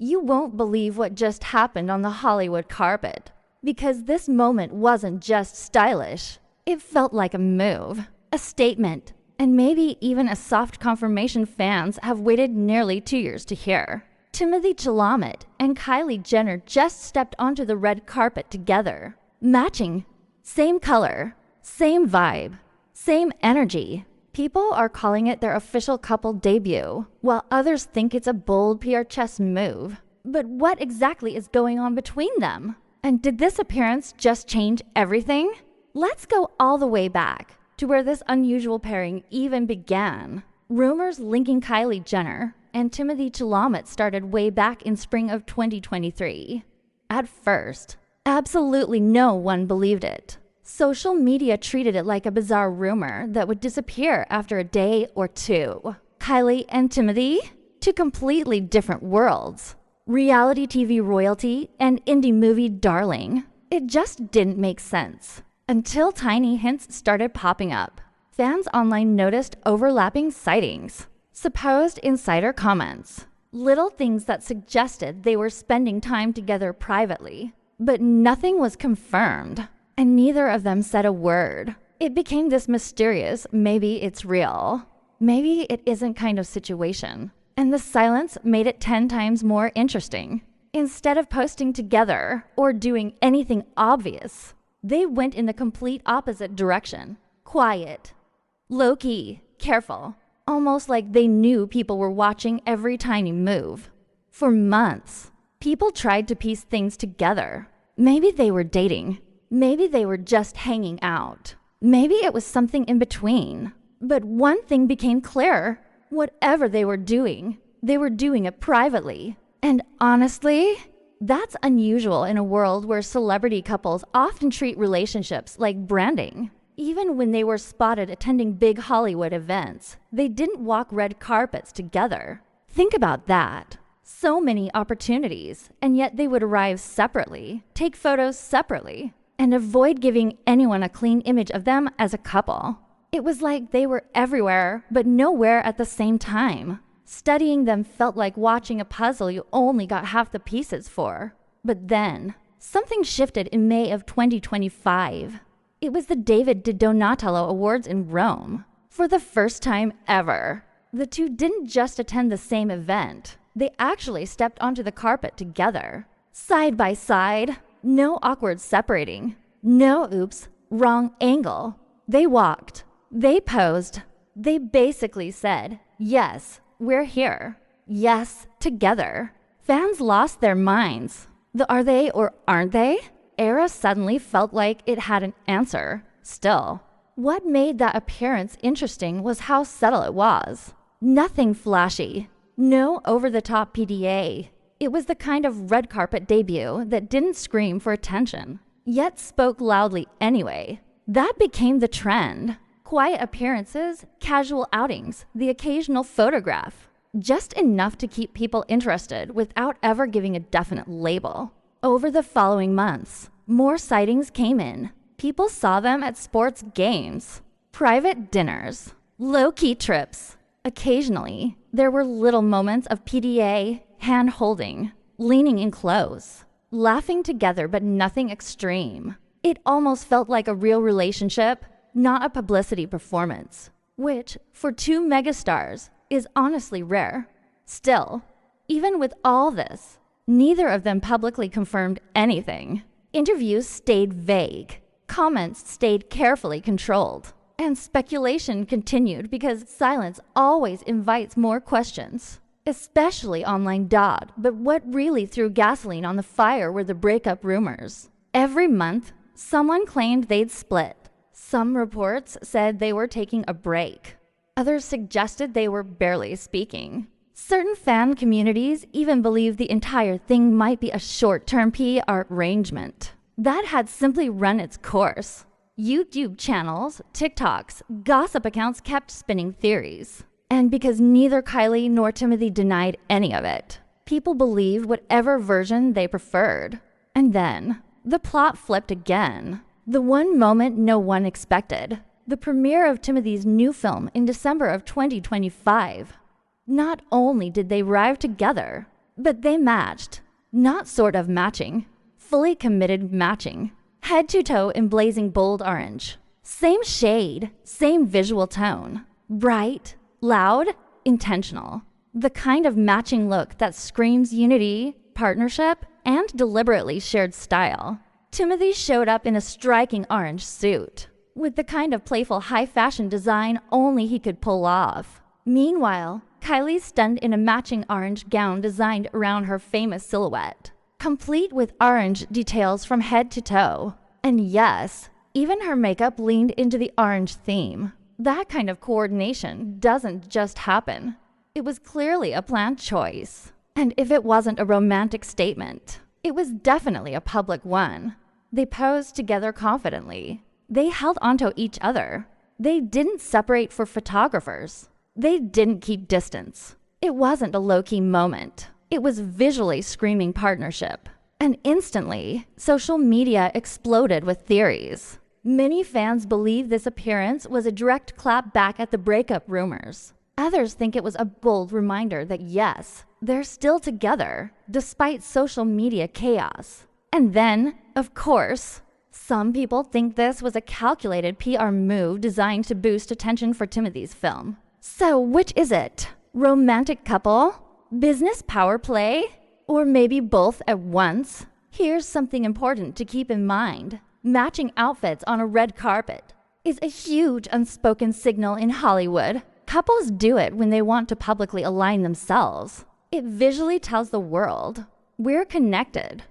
You won't believe what just happened on the Hollywood carpet. Because this moment wasn't just stylish. It felt like a move, a statement, and maybe even a soft confirmation fans have waited nearly 2 years to hear. Timothée Chalamet and Kylie Jenner just stepped onto the red carpet together. Matching. Same color. Same vibe. Same energy. People are calling it their official couple debut, while others think it's a bold PR chess move. But what exactly is going on between them? And did this appearance just change everything? Let's go all the way back to where this unusual pairing even began. Rumors linking Kylie Jenner and Timothée Chalamet started way back in spring of 2023. At first, absolutely no one believed it. Social media treated it like a bizarre rumor that would disappear after a day or two. Kylie and Timothée? Two completely different worlds. Reality TV royalty and indie movie darling. It just didn't make sense. Until tiny hints started popping up. Fans online noticed overlapping sightings, supposed insider comments, little things that suggested they were spending time together privately. But nothing was confirmed, and neither of them said a word. It became this mysterious, maybe it's real, maybe it isn't kind of situation. And the silence made it 10 times more interesting. Instead of posting together or doing anything obvious, they went in the complete opposite direction. Quiet, low-key, careful, almost like they knew people were watching every tiny move. For months, people tried to piece things together. Maybe they were dating. Maybe they were just hanging out. Maybe it was something in between. But one thing became clear. Whatever they were doing it privately. And honestly, that's unusual in a world where celebrity couples often treat relationships like branding. Even when they were spotted attending big Hollywood events, they didn't walk red carpets together. Think about that. So many opportunities, and yet they would arrive separately, take photos separately, and avoid giving anyone a clean image of them as a couple. It was like they were everywhere, but nowhere at the same time. Studying them felt like watching a puzzle you only got half the pieces for. But then, something shifted in May of 2025. It was the David Di Donatello Awards in Rome. For the first time ever, the two didn't just attend the same event. They actually stepped onto the carpet together. Side by side, no awkward separating. No oops, wrong angle. They walked. They posed. They basically said, yes, we're here. Yes, together. Fans lost their minds. The are they or aren't they era suddenly felt like it had an answer. Still, what made that appearance interesting was how subtle it was. Nothing flashy. No over-the-top PDA. It was the kind of red carpet debut that didn't scream for attention, yet spoke loudly anyway. That became the trend. Quiet appearances, casual outings, the occasional photograph. Just enough to keep people interested without ever giving a definite label. Over the following months, more sightings came in. People saw them at sports games, private dinners, low-key trips. Occasionally, there were little moments of PDA, hand-holding, leaning in close, laughing together but nothing extreme. It almost felt like a real relationship, not a publicity performance, which, for two megastars, is honestly rare. Still, even with all this, neither of them publicly confirmed anything. Interviews stayed vague, comments stayed carefully controlled, and speculation continued because silence always invites more questions, especially online. But what really threw gasoline on the fire were the breakup rumors. Every month, someone claimed they'd split. Some reports said they were taking a break. Others suggested they were barely speaking. Certain fan communities even believed the entire thing might be a short-term PR arrangement that had simply run its course. YouTube channels, TikToks, gossip accounts kept spinning theories. And because neither Kylie nor Timothée denied any of it, people believed whatever version they preferred. And then, the plot flipped again. The one moment no one expected. The premiere of Timothée's new film in December of 2025. Not only did they arrive together, But they matched. Not sort of matching. Fully committed matching. Head to toe in blazing bold orange. Same shade, same visual tone. Bright, loud, intentional. The kind of matching look that screams unity, partnership, and deliberately shared style. Timothée showed up in a striking orange suit, with the kind of playful high-fashion design only he could pull off. Meanwhile, Kylie stunned in a matching orange gown designed around her famous silhouette, complete with orange details from head to toe. And yes, even her makeup leaned into the orange theme. That kind of coordination doesn't just happen. It was clearly a planned choice. And if it wasn't a romantic statement, it was definitely a public one. They posed together confidently. They held onto each other. They didn't separate for photographers. They didn't keep distance. It wasn't a low-key moment. It was visually screaming partnership. And instantly, social media exploded with theories. Many fans believe this appearance was a direct clap back at the breakup rumors. Others think it was a bold reminder that yes, they're still together, despite social media chaos. And then, of course, some people think this was a calculated PR move designed to boost attention for Timothée's film. So which is it? Romantic couple? Business power play? Or maybe both at once? Here's something important to keep in mind. Matching outfits on a red carpet is a huge unspoken signal in Hollywood. Couples do it when they want to publicly align themselves. It visually tells the world, we're connected.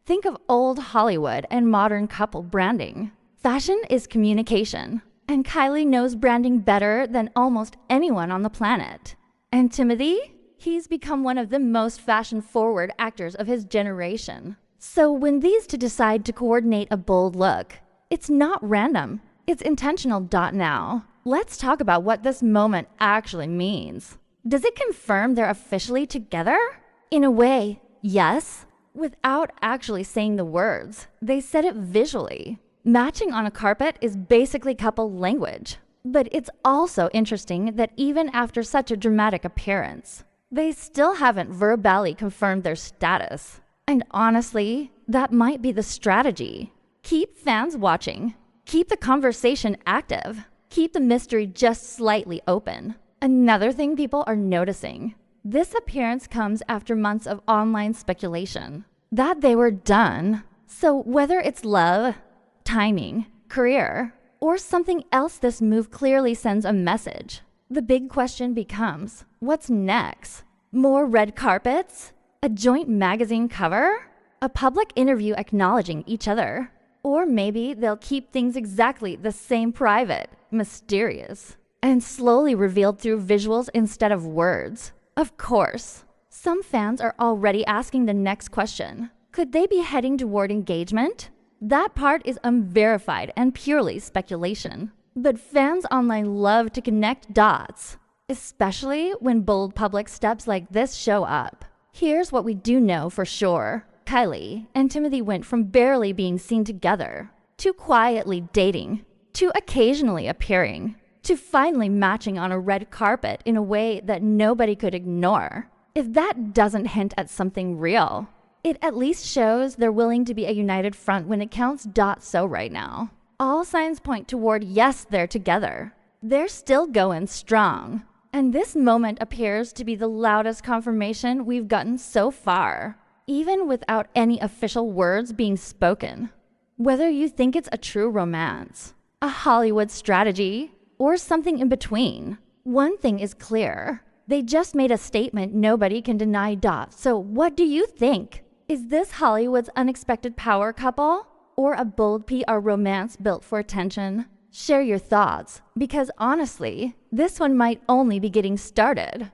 Think of old Hollywood and modern couple branding. Fashion is communication, and Kylie knows branding better than almost anyone on the planet. And Timothée? He's become one of the most fashion-forward actors of his generation. So when these two decide to coordinate a bold look, it's not random, it's intentional. Now, let's talk about what this moment actually means. Does it confirm they're officially together? In a way, yes. Without actually saying the words, they said it visually. Matching on a carpet is basically couple language. But it's also interesting that even after such a dramatic appearance, they still haven't verbally confirmed their status. And honestly, that might be the strategy. Keep fans watching. Keep the conversation active. Keep the mystery just slightly open. Another thing people are noticing. This appearance comes after months of online speculation that they were done. So whether it's love, timing, career, or something else, this move clearly sends a message. The big question becomes, what's next? More red carpets? A joint magazine cover? A public interview acknowledging each other? Or maybe they'll keep things exactly the same, private, mysterious, and slowly revealed through visuals instead of words. Of course, some fans are already asking the next question. Could they be heading toward engagement? That part is unverified and purely speculation. But fans online love to connect dots, especially when bold public steps like this show up. Here's what we do know for sure. Kylie and Timothée went from barely being seen together, to quietly dating, to occasionally appearing, to finally matching on a red carpet in a way that nobody could ignore. If that doesn't hint at something real, it at least shows they're willing to be a united front when it counts. So right now, all signs point toward yes, they're together. They're still going strong. And this moment appears to be the loudest confirmation we've gotten so far, even without any official words being spoken. Whether you think it's a true romance, a Hollywood strategy, or something in between, one thing is clear. They just made a statement nobody can deny. So what do you think? Is this Hollywood's unexpected power couple? Or a bold PR romance built for attention? Share your thoughts, because honestly, this one might only be getting started.